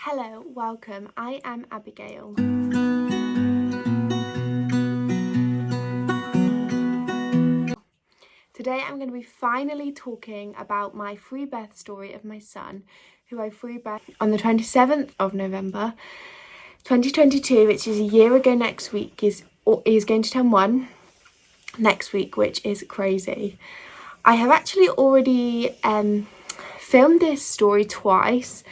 Hello, welcome. I am Abigail. Today I'm going to be finally talking about my free birth story of my son, who I free birthed on the 27th of November 2022, which is a year ago next week. He's going to turn 1 next week, which is crazy. I have actually already filmed this story twice.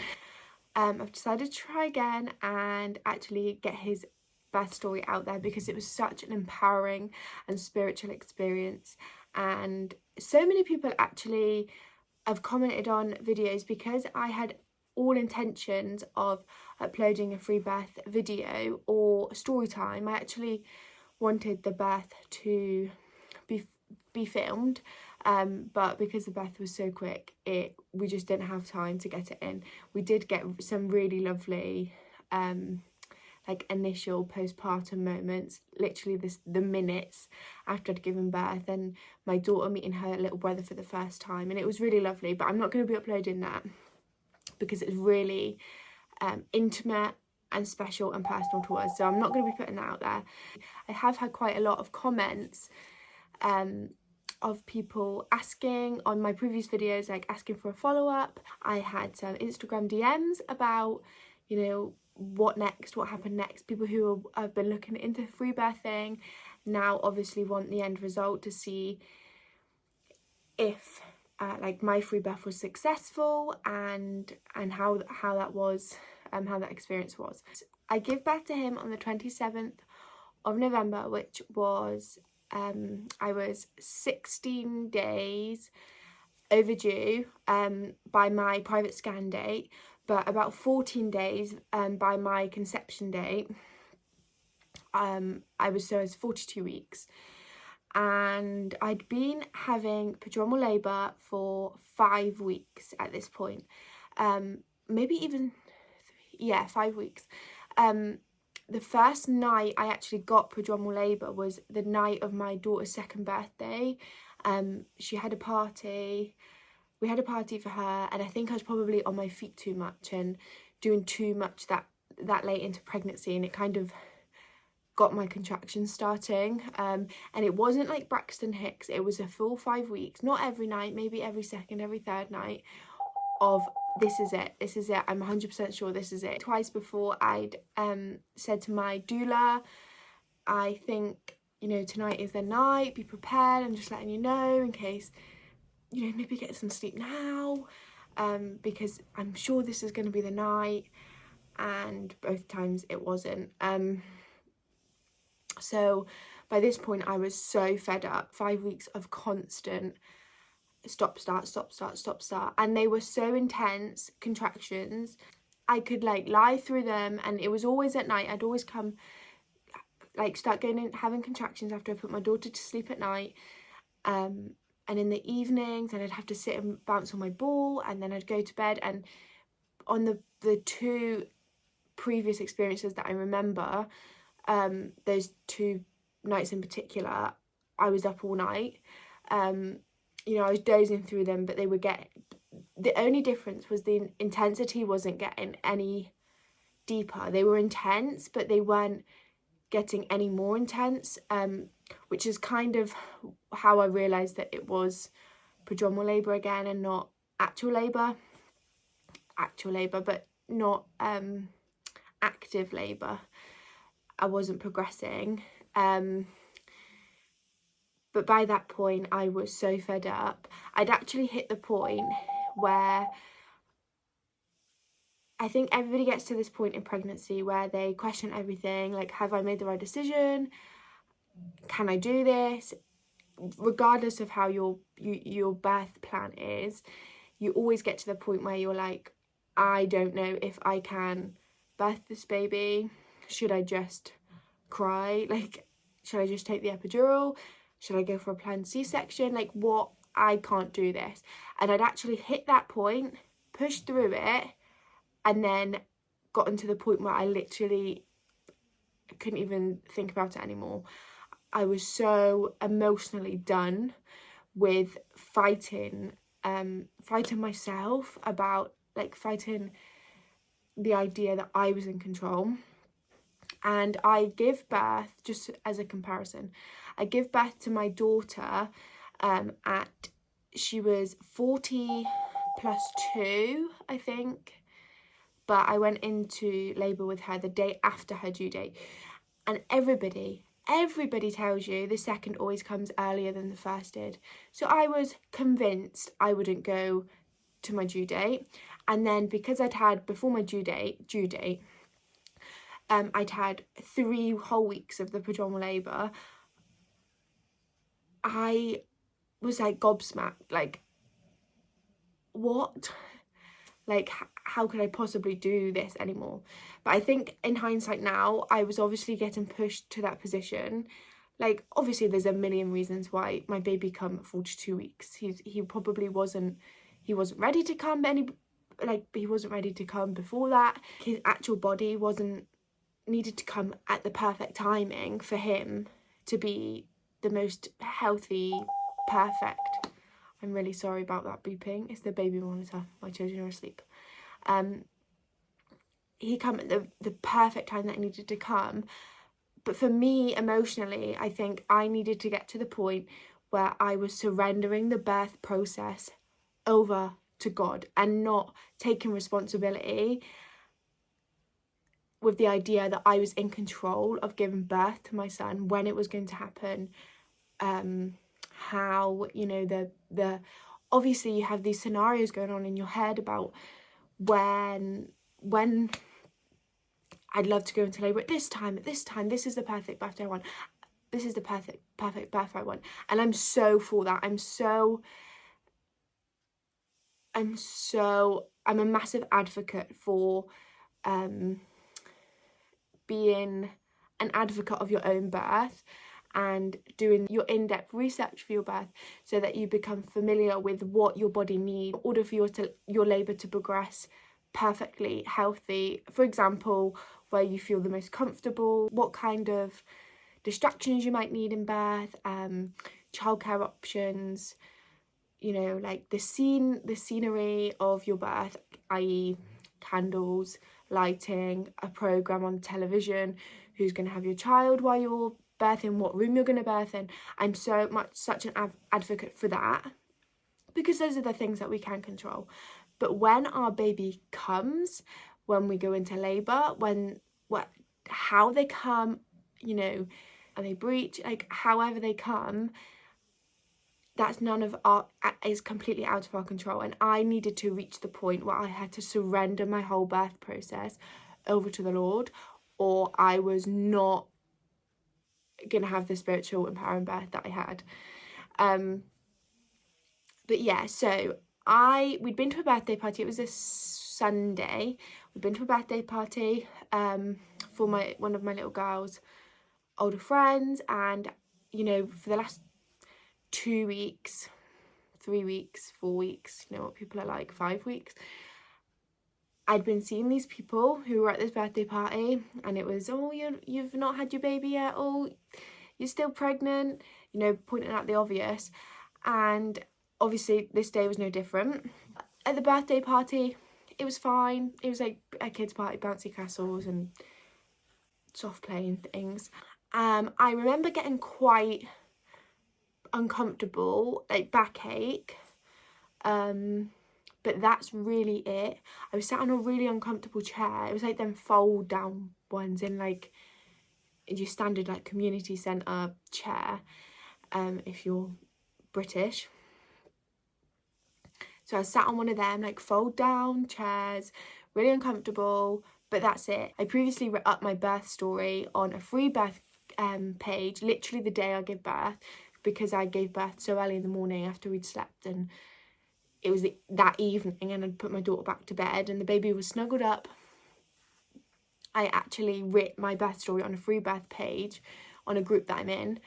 I've decided to try again and actually get his birth story out there because it was such an empowering and spiritual experience, and so many people actually have commented on videos because I had all intentions of uploading a free birth video or story time. I actually wanted the birth to be filmed, but because the birth was so quick, we just didn't have time to get it in. We did get some really lovely like initial postpartum moments, literally the minutes after I'd given birth, and my daughter meeting her little brother for the first time, and it was really lovely. But I'm not going to be uploading that because it's really intimate and special and personal to us, so I'm not going to be putting that out there. I have had quite a lot of comments of people asking on my previous videos, like asking for a follow-up. I had some Instagram DMs about, you know, what next, what happened next. People who have been looking into free birthing now obviously want the end result, to see if like my free birth was successful and how that was, how that experience was. I gave birth to him on the 27th of November, which was I was 16 days overdue by my private scan date, but about 14 days by my conception date. I was 42 weeks, and I'd been having prodromal labour for 5 weeks at this point, maybe even 5 weeks. The first night I actually got prodromal labour was the night of my daughter's second birthday. She had a party. We had a party for her, and I think I was probably on my feet too much and doing too much that late into pregnancy, and it kind of got my contractions starting. And it wasn't like Braxton Hicks. It was a full 5 weeks, not every night, maybe every second, every third night of this is it, I'm 100% sure this is it. Twice before I'd said to my doula, I think, you know, tonight is the night, be prepared. I'm just letting you know in case, you know, maybe get some sleep now, because I'm sure this is going to be the night. And both times it wasn't. So by this point I was so fed up. 5 weeks of constant stop start, and they were so intense contractions. I could like lie through them, and it was always at night. I'd always come, like, start going in having contractions after I put my daughter to sleep at night, and in the evenings, and I'd have to sit and bounce on my ball, and then I'd go to bed. And on the 2 previous experiences that I remember, those 2 nights in particular, I was up all night. You know, I was dozing through them, but the only difference was the intensity wasn't getting any deeper. They were intense, but they weren't getting any more intense, which is kind of how I realised that it was prodromal labour again and not actual labour, but not active labour. I wasn't progressing. But by that point, I was so fed up. I'd actually hit the point where I think everybody gets to this point in pregnancy where they question everything, like, have I made the right decision? Can I do this? Regardless of how your birth plan is, you always get to the point where you're like, I don't know if I can birth this baby. Should I just cry? Like, should I just take the epidural? Should I go for a planned C-section? Like, what? I can't do this. And I'd actually hit that point, pushed through it, and then gotten to the point where I literally couldn't even think about it anymore. I was so emotionally done with fighting myself about, like, fighting the idea that I was in control. And I give birth, just as a comparison, I give birth to my daughter she was 40 plus 2, I think. But I went into labour with her the day after her due date. And everybody tells you the second always comes earlier than the first did. So I was convinced I wouldn't go to my due date. And then because I'd had, before my due date, I'd had 3 whole weeks of the prodromal labour, I was like gobsmacked, like, what? Like, how could I possibly do this anymore? But I think in hindsight now, I was obviously getting pushed to that position. Like, obviously there's a million reasons why my baby come at 42 weeks. He probably wasn't ready to come, he wasn't ready to come before that. His actual body needed to come at the perfect timing for him to be the most healthy, perfect. I'm really sorry about that beeping. It's the baby monitor. My children are asleep. He come at the perfect time that I needed to come. But for me, emotionally, I think I needed to get to the point where I was surrendering the birth process over to God and not taking responsibility with the idea that I was in control of giving birth to my son, when it was going to happen, how, you know, the obviously you have these scenarios going on in your head about when I'd love to go into labour at this time, this is the perfect birth I want, this is the perfect birth I want. And I'm so for that. I'm a massive advocate for being an advocate of your own birth and doing your in-depth research for your birth so that you become familiar with what your body needs in order for your labour to progress perfectly healthy. For example, where you feel the most comfortable, what kind of distractions you might need in birth, childcare options, you know, like the scenery of your birth, i.e. candles, lighting, a programme on television, who's going to have your child while you're birthing, what room you're going to birth in. I'm such an advocate for that, because those are the things that we can control. But when our baby comes, when we go into labour, how they come, you know, and they breach, like however they come, that's is completely out of our control. And I needed to reach the point where I had to surrender my whole birth process over to the Lord, or I was not gonna have the spiritual empowering birth that I had. But yeah, so we'd been to a birthday party. It was a Sunday. We'd been to a birthday party for one of my little girls' older friends, and you know, for the last 2 weeks, 3 weeks, 4 weeks, you know what people are like, 5 weeks, I'd been seeing these people who were at this birthday party, and it was, oh, you've not had your baby yet, oh, you're still pregnant, you know, pointing out the obvious. And obviously this day was no different. At the birthday party, it was fine. It was like a kids' party, bouncy castles and soft play and things. I remember getting quite uncomfortable, like backache, but that's really it. I was sat on a really uncomfortable chair. It was like them fold down ones in like your standard like community centre chair, if you're British. So I sat on one of them like fold down chairs, really uncomfortable, but that's it. I previously wrote up my birth story on a Freebirth page literally the day I gave birth, because I gave birth so early in the morning after we'd slept, and it was that evening, and I'd put my daughter back to bed and the baby was snuggled up. I actually wrote my birth story on a Freebirth page on a group that I'm in.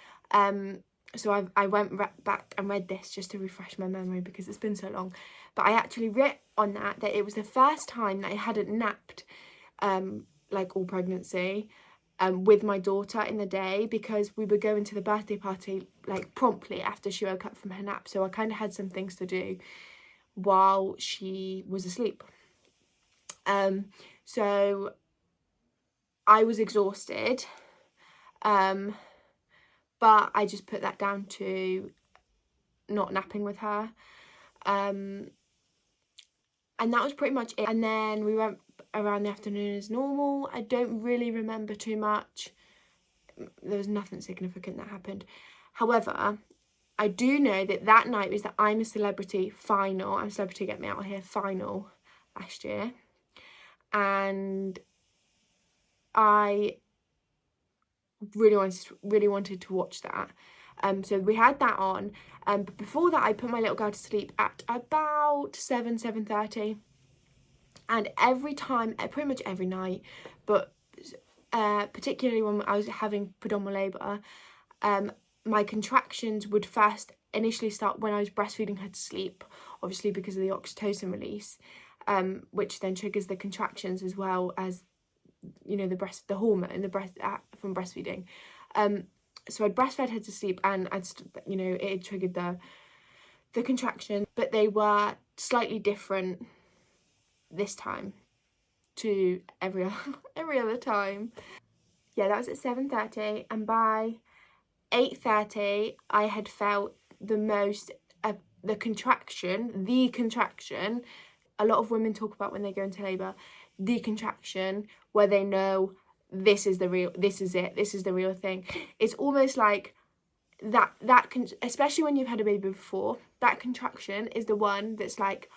So I went back and read this just to refresh my memory because it's been so long. But I actually wrote on that it was the first time that I hadn't napped like all pregnancy with my daughter in the day, because we were going to the birthday party like promptly after she woke up from her nap. So I kind of had some things to do while she was asleep. So I was exhausted, but I just put that down to not napping with her. And that was pretty much it. And then we went around the afternoon as normal. I don't really remember too much. There was nothing significant that happened. However, I do know that that night was the I'm a Celebrity final. I'm a Celebrity Get Me Out of Here final last year. And I really wanted to watch that. So we had that on. But before that, I put my little girl to sleep at about 7:30. And every time, pretty much every night, but particularly when I was having predominant labour, my contractions would first initially start when I was breastfeeding her to sleep, obviously because of the oxytocin release, which then triggers the contractions as well as, you know, the hormone in the breast from breastfeeding. So I'd breastfed her to sleep, and it triggered the contraction, but they were slightly different this time to every other time. Yeah, that was at 7:30, and by 8:30 I had felt the contraction. A lot of women talk about when they go into labour, the contraction where they know this is the real thing. It's almost like that especially when you've had a baby before, that contraction is the one that's like,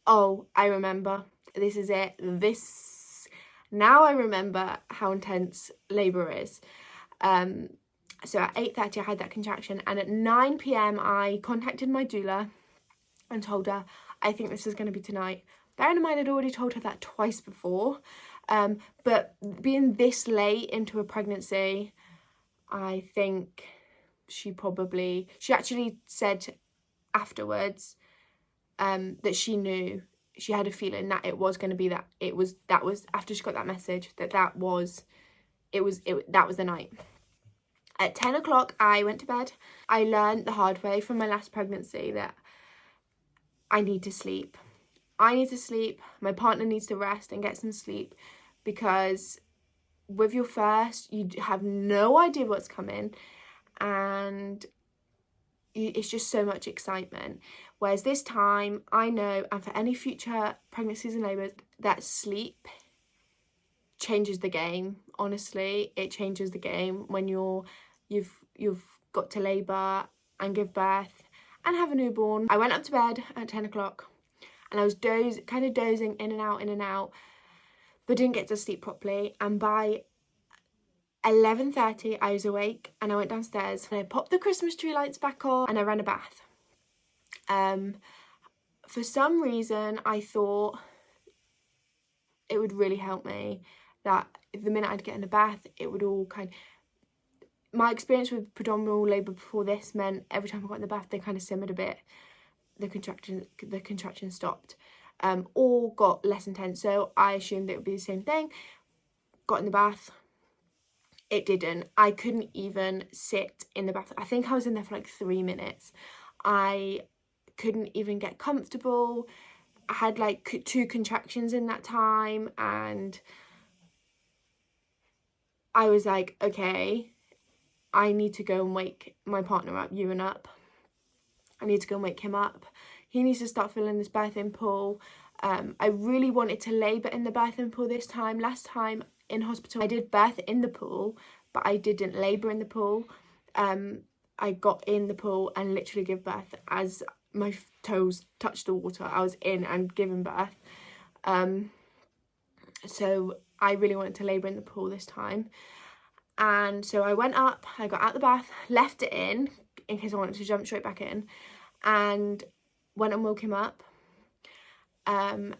oh, I remember, this is it, now I remember how intense labour is. So at 8:30 I had that contraction, and at 9 p.m. I contacted my doula and told her, I think this is going to be tonight. Bearing in mind I'd already told her that twice before, but being this late into a pregnancy, I think she actually said afterwards that she knew, she had a feeling that it was going to be that was after she got that message that was the night. At 10 o'clock I went to bed. I learned the hard way from my last pregnancy that I need to sleep. My partner needs to rest and get some sleep, because with your first, you have no idea what's coming, and it's just so much excitement. Whereas this time, I know, and for any future pregnancies and labours, that sleep changes the game. Honestly, it changes the game when you've got to labour and give birth and have a newborn. I went up to bed at 10 o'clock and I was dozing in and out, but didn't get to sleep properly. And by 11:30 I was awake, and I went downstairs and I popped the Christmas tree lights back on and I ran a bath. For some reason I thought it would really help me that the minute I'd get in a bath, it would all my experience with predominant labour before this meant every time I got in the bath they kind of simmered a bit, the contraction stopped, or got less intense. So I assumed it would be the same thing. Got in the bath, it didn't. I couldn't even sit in the bath. I think I was in there for like 3 minutes. I couldn't even get comfortable. I had like 2 contractions in that time, and I was like, okay, I need to go and wake my partner up, Ewan up. I need to go and wake him up. He needs to start filling this birthing pool. I really wanted to labour in the birthing pool this time. Last time in hospital, I did birth in the pool, but I didn't labour in the pool. I got in the pool and literally gave birth as my toes touched the water. I was in and giving birth. So I really wanted to labour in the pool this time. And so I went up, I got out the bath, left it in case I wanted to jump straight back in, and went and woke him up. And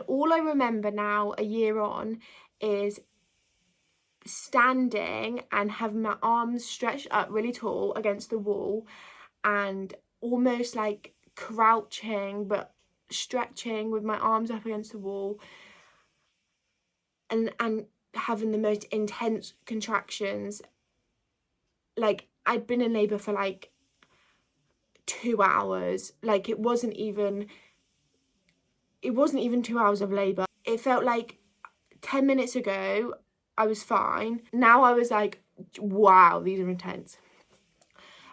all I remember now, a year on, is standing and having my arms stretched up really tall against the wall, and almost like crouching but stretching with my arms up against the wall, and having the most intense contractions. Like, I'd been in labour for like 2 hours. Like, it wasn't even 2 hours of labour. It felt like 10 minutes ago, I was fine. Now I was like, wow, these are intense.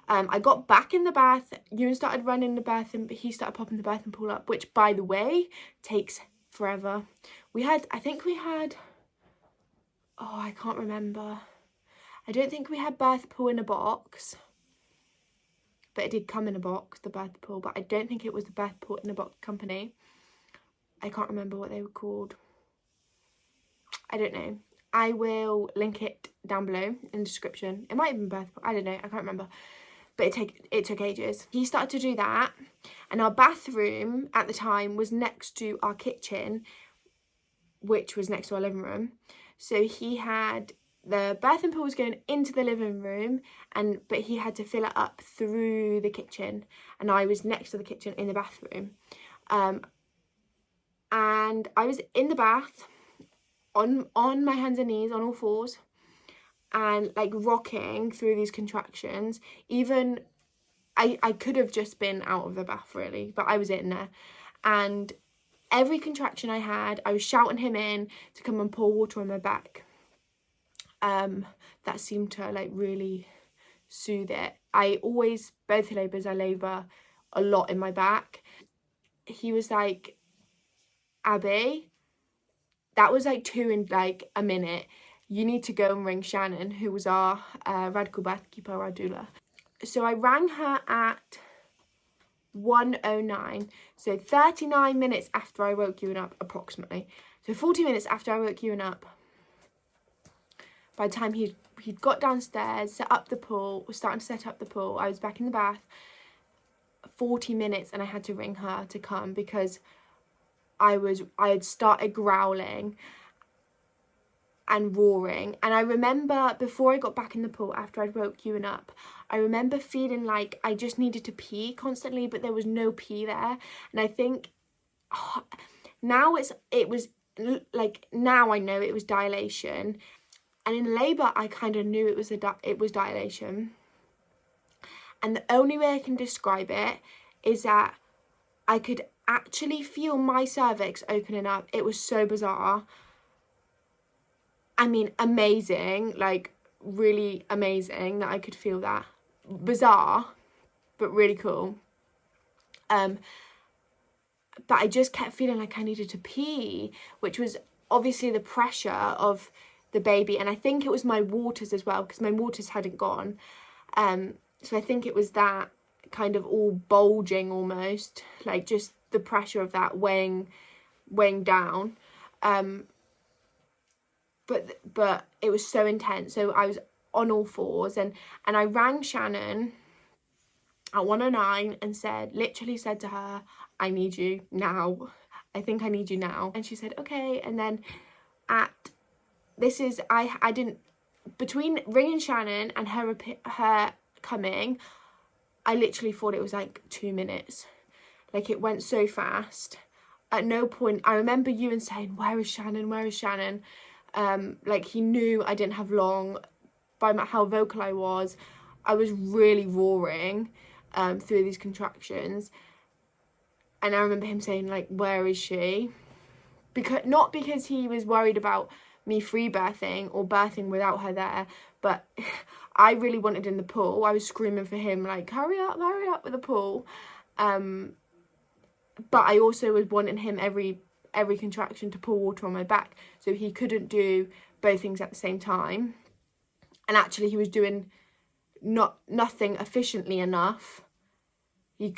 I got back in the bath. Ewan started running the bath, and he started popping the bath and pool up, which, by the way, takes forever. I think we had, oh, I can't remember. I don't think we had birth pool in a box, but it did come in a box, the birth pool, but I don't think it was the birth pool in a box company. I can't remember what they were called. I don't know. I will link it down below in the description. It might have been birth pool. I don't know. I can't remember. But it took ages. He started to do that, and our bathroom at the time was next to our kitchen, which was next to our living room. So he had the birth and pool was going into the living room, but he had to fill it up through the kitchen, and I was next to the kitchen in the bathroom, and I was in the bath on my hands and knees, on all fours, and like rocking through these contractions. Even I could have just been out of the bath really, but I was in there, and every contraction I had, I was shouting him in to come and pour water on my back. That seemed to like really soothe it. Both labours I labour a lot in my back. He was like, Abby, that was like 2 in like a minute. You need to go and ring Shannon, who was our radical birth keeper, our doula. So I rang her at 1:09, so 39 minutes after I woke Ewan up, approximately. So 40 minutes after I woke Ewan up. By the time he'd got downstairs, set up the pool, was starting to set up the pool, I was back in the bath. 40 minutes, and I had to ring her to come because I had started growling and roaring. And I remember before I got back in the pool, after I'd woke Ewan up, I remember feeling like I just needed to pee constantly, but there was no pee there. And I think now now I know it was dilation, and in labour I kind of knew it was dilation. And the only way I can describe it is that I could actually feel my cervix opening up. It was so bizarre. I mean, amazing, like really amazing that I could feel that. Bizarre, but really cool. But I just kept feeling like I needed to pee, which was obviously the pressure of the baby. And I think it was my waters as well, because my waters hadn't gone. So I think it was that kind of all bulging almost, like just the pressure of that weighing down. But it was so intense. So I was on all fours, and I rang Shannon at 1:09 and literally said to her, I need you now. I think I need you now. And she said, okay. And then between ringing Shannon and her coming, I literally thought it was like 2 minutes. Like it went so fast. At no point, I remember Ewan saying, where is Shannon? Where is Shannon? Like he knew I didn't have long. By how vocal I was really roaring through these contractions. And I remember him saying, like, where is she? Not because he was worried about me free birthing or birthing without her there, but I really wanted in the pool. I was screaming for him, like, hurry up with the pool. But I also was wanting him every contraction to pour water on my back, so he couldn't do both things at the same time. And actually he was doing nothing efficiently enough. He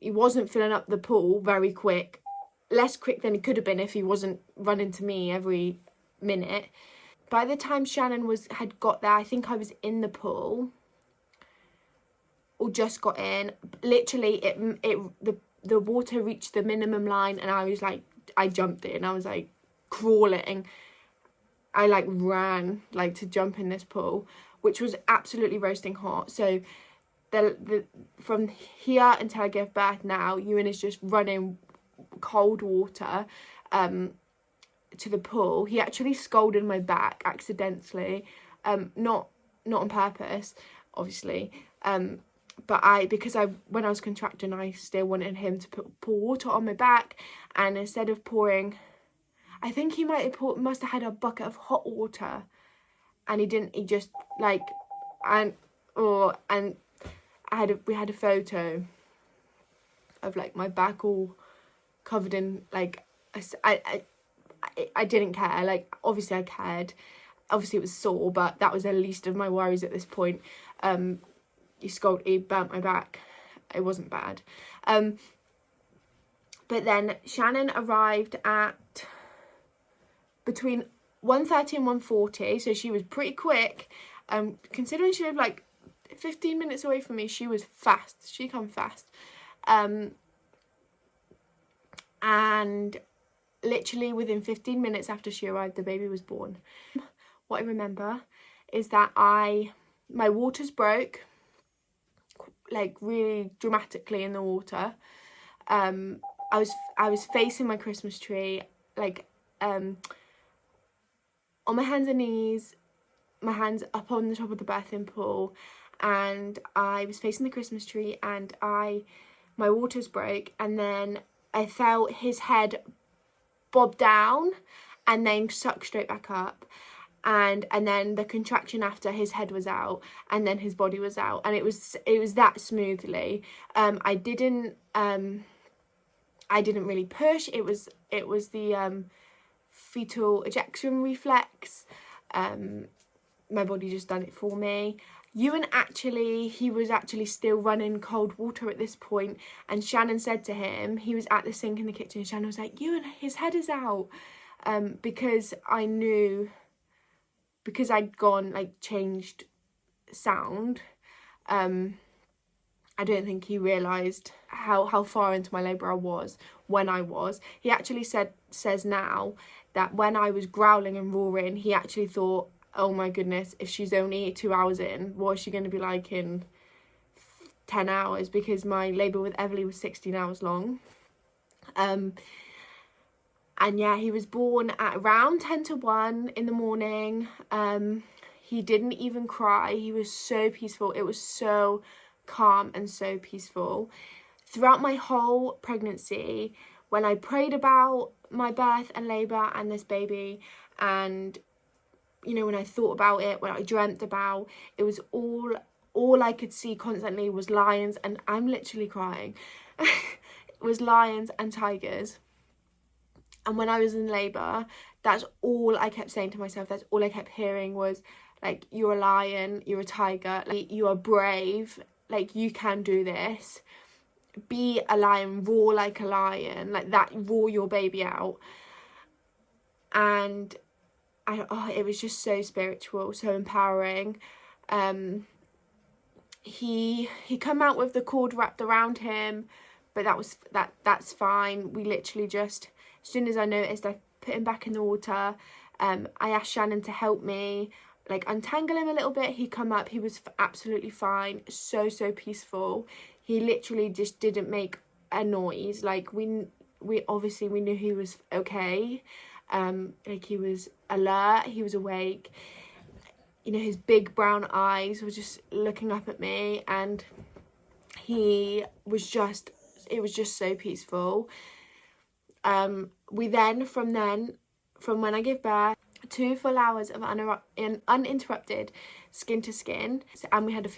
wasn't filling up the pool very quick, less quick than he could have been if he wasn't running to me every minute. By the time Shannon had got there, I think I was in the pool or just got in. Literally the water reached the minimum line, and I was like, I jumped in. I was like crawling. I like ran like to jump in this pool, which was absolutely roasting hot. So from here until I give birth now, Ewan is just running cold water to the pool. He actually scalded my back accidentally, not on purpose, obviously. But when I was contracting, I still wanted him to pour water on my back, and instead of pouring, I think he must have had a bucket of hot water, and he just like, we had a photo of like my back all covered in like, I didn't care, like obviously I cared, obviously it was sore, but that was the least of my worries at this point. He burnt my back, it wasn't bad. But then Shannon arrived at between 1:30 and 1:40, so she was pretty quick. Considering she lived like 15 minutes away from me, she was fast. She come fast. And literally within 15 minutes after she arrived, the baby was born. What I remember is that my waters broke, like really dramatically in the water. I was facing my Christmas tree, like on my hands and knees, my hands up on the top of the birthing pool, and I was facing the Christmas tree, and my waters broke, and then I felt his head bob down and then suck straight back up, and then the contraction after, his head was out and then his body was out, and it was that smoothly. I didn't really push. It was the fetal ejection reflex. My body just done it for me. Ewan he was actually still running cold water at this point, and Shannon said to him, he was at the sink in the kitchen, and Shannon was like, Ewan, his head is out, because I knew, because I'd gone, like, changed sound. I don't think he realised how far into my labour I was when I was. He actually says now that when I was growling and roaring, he actually thought, oh my goodness, if she's only 2 hours in, what is she going to be like in 10 hours? Because my labour with Everly was 16 hours long. And yeah, he was born at around 10 to 1 in the morning. He didn't even cry. He was so peaceful. It was so calm and so peaceful. Throughout my whole pregnancy, when I prayed about my birth and labour and this baby, and you know, when I thought about it, when I dreamt about it, was all I could see constantly was lions, and I'm literally crying. It was lions and tigers. And when I was in labour, that's all I kept saying to myself. That's all I kept hearing was, like, you're a lion, you're a tiger, like, you are brave, like, you can do this. Be a lion, roar like a lion, like that, roar your baby out. And it was just so spiritual, so empowering. He come out with the cord wrapped around him, but that's fine. We literally just, as soon as I noticed, I put him back in the water. I asked Shannon to help me, like, untangle him a little bit. He come up, he was absolutely fine, so peaceful. He literally just didn't make a noise. Like, we obviously we knew he was okay. Like, he was alert, he was awake. You know, his big brown eyes were just looking up at me, and it was just so peaceful. We then, from when I gave birth, 2 full hours of uninterrupted skin to skin, and we had a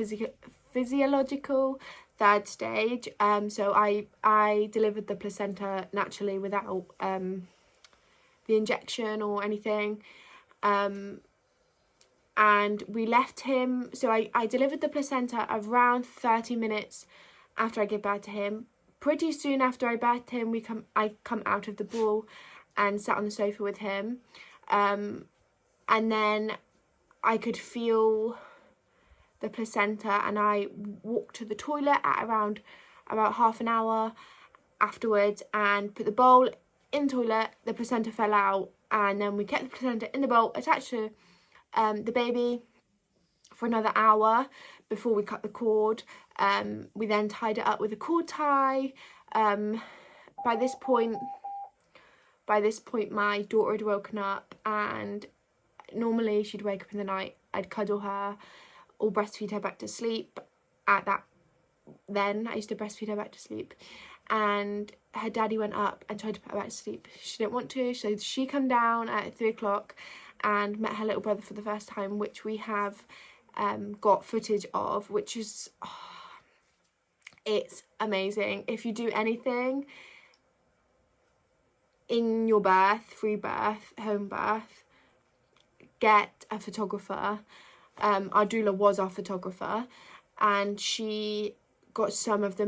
physiological third stage. So I delivered the placenta naturally without the injection or anything. And we left him, so I delivered the placenta around 30 minutes after I gave birth to him. Pretty soon after I birthed him, I come out of the ball and sat on the sofa with him. And then I could feel the placenta, and I walked to the toilet at around about half an hour afterwards and put the bowl in the toilet. The placenta fell out, and then we kept the placenta in the bowl attached to the baby for another hour before we cut the cord. We then tied it up with a cord tie. By this point my daughter had woken up, and normally she'd wake up in the night, I'd cuddle her or breastfeed her back to sleep. Then I used to breastfeed her back to sleep, and her daddy went up and tried to put her back to sleep. She didn't want to, so she come down at 3 o'clock and met her little brother for the first time, which we have got footage of, which is it's amazing. If you do anything in your birth, free birth, home birth, get a photographer. Our doula was our photographer, and she got some of the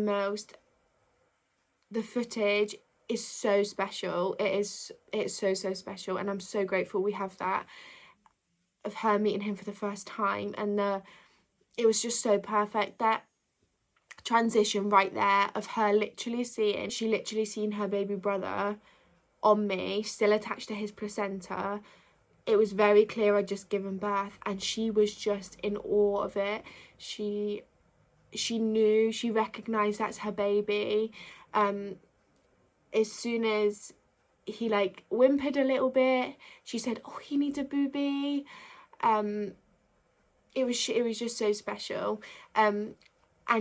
footage is so special. It's so special, and I'm so grateful we have that, of her meeting him for the first time, and it was just so perfect. That transition right there of her literally seen her baby brother on me, still attached to his placenta. It was very clear I'd just given birth, and she was just in awe of it. She knew, she recognised that's her baby. As soon as he like whimpered a little bit, she said, "Oh, he needs a boobie." It was just so special. And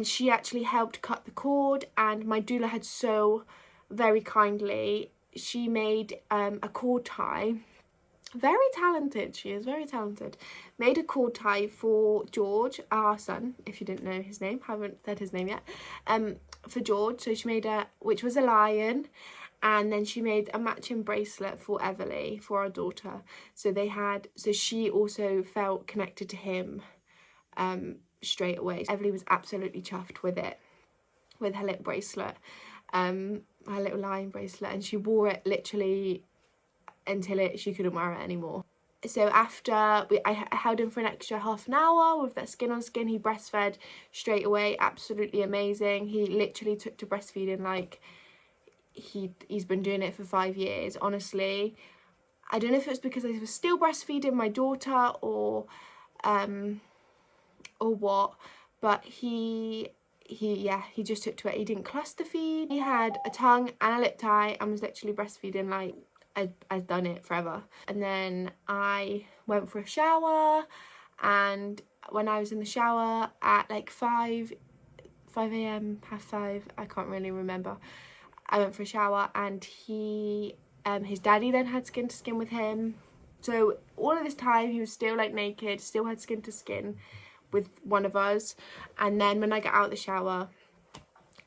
she actually helped cut the cord, and my doula had so very kindly, she made a cord tie. Very talented, she is very talented. Made a cord tie for George, our son, if you didn't know his name, haven't said his name yet, for George. So she made which was a lion, and then she made a matching bracelet for Everly, for our daughter. So she also felt connected to him straight away. Everly was absolutely chuffed with it, with her little bracelet, her little lion bracelet, and she wore it literally until she couldn't wear it anymore. So after I held him for an extra half an hour with that skin on skin. He breastfed straight away, absolutely amazing. He literally took to breastfeeding like he's been doing it for 5 years. Honestly, I don't know if it was because I was still breastfeeding my daughter or what, but he just took to it. He didn't cluster feed. He had a tongue and a lip tie and was literally breastfeeding like I'd done it forever. And then I went for a shower, and when I was in the shower at like 5 a.m, half 5, I can't really remember, I went for a shower, and his daddy then had skin to skin with him. So all of this time he was still like naked, still had skin to skin with one of us. And then when I got out of the shower,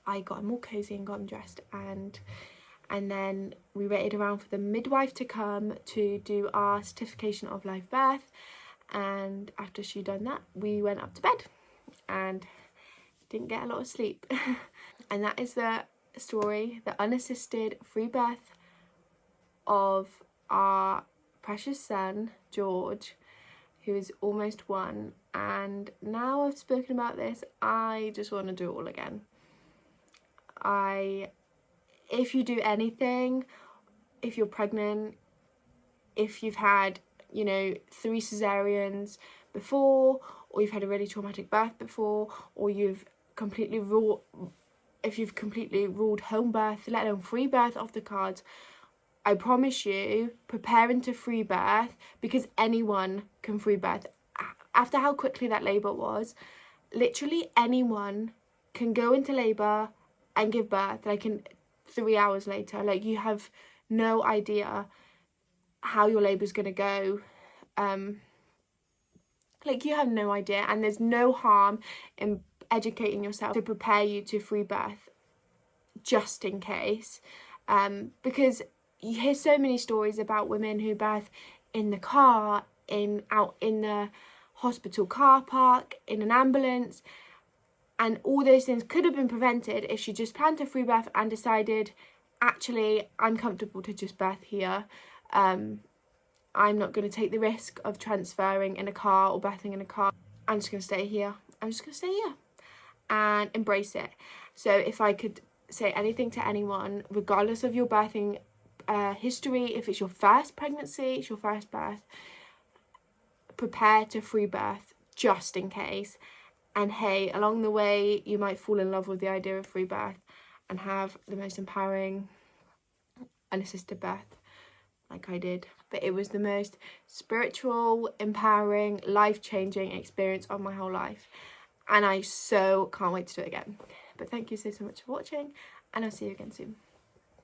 I got him all cozy and got him dressed, and then we waited around for the midwife to come to do our certification of live birth. And after she'd done that, we went up to bed and didn't get a lot of sleep. And that is the story, the unassisted free birth of our precious son George, who is almost 1. And now I've spoken about this, I just want to do it all again. If you do anything, if you're pregnant, if you've had 3 cesareans before, or you've had a really traumatic birth before, or you've completely ruled home birth, let alone free birth, off the cards, I promise you, prepare into free birth, because anyone can free birth. After how quickly that labour was, literally anyone can go into labour and give birth like in 3 hours later. Like, you have no idea how your labour is going to go. Like, you have no idea, and there's no harm in educating yourself to prepare you to free birth, just in case, because you hear so many stories about women who birth in the car, out in the hospital car park, in an ambulance, and all those things could have been prevented if she just planned a free birth and decided, actually, I'm comfortable to just birth here. I'm not going to take the risk of transferring in a car or birthing in a car. I'm just going to stay here. And embrace it. So if I could say anything to anyone, regardless of your birthing history, if it's your first pregnancy, it's your first birth, prepare to free birth just in case. And hey, along the way, you might fall in love with the idea of free birth and have the most empowering unassisted birth, like I did. But it was the most spiritual, empowering, life-changing experience of my whole life. And I so can't wait to do it again. But thank you so much for watching, and I'll see you again soon.